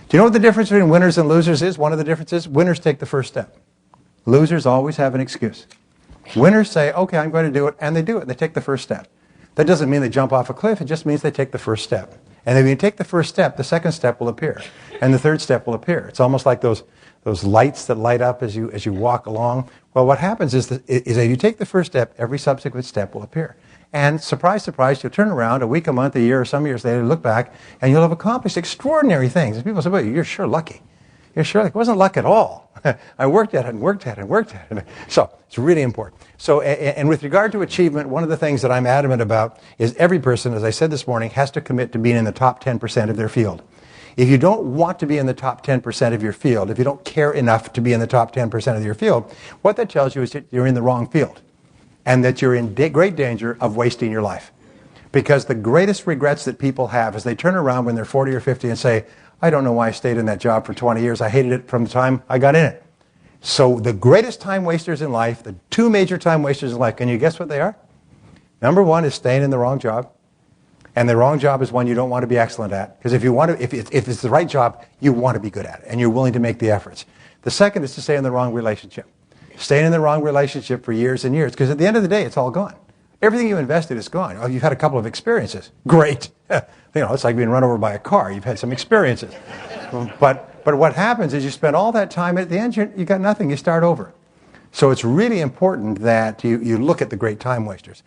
Do you know what the difference between winners and losers is? One of the differences, winners take the first step. Losers always have an excuse. Winners say, okay, I'm going to do it, and they do it. They take the first step. That doesn't mean they jump off a cliff. It just means they take the first step. And if you take the first step, the second step will appear, and the third step will appear. It's almost like those lights that light up as you walk along. Well, what happens is that if you take the first step, every subsequent step will appear. And surprise, surprise, you'll turn around a week, a month, a year, or some years later, look back, and you'll have accomplished extraordinary things. And people say, well, you're sure lucky. You're sure lucky. It wasn't luck at all. I worked at it and worked at it and worked at it. So it's really important. So, and with regard to achievement, one of the things that I'm adamant about is every person, as I said this morning, has to commit to being in the top 10% of their field. If you don't want to be in the top 10% of your field, if you don't care enough to be in the top 10% of your field, what that tells you is that you're in the wrong field and that you're in great danger of wasting your life. Because the greatest regrets that people have is they turn around when they're 40 or 50 and say, I don't know why I stayed in that job for 20 years. I hated it from the time I got in it. So the greatest time wasters in life, the two major time wasters in life, can you guess what they are? Number one is staying in the wrong job. And the wrong job is one you don't want to be excellent at. Because if it's the right job, you want to be good at it. And you're willing to make the efforts. The second is to stay in the wrong relationship. Staying in the wrong relationship for years and years. Because at the end of the day, it's all gone. Everything you invested is gone. Oh, you've had a couple of experiences. Great. It's like being run over by a car. You've had some experiences. But what happens is you spend all that time, at the end you got nothing. You start over. So it's really important that you look at the great time wasters.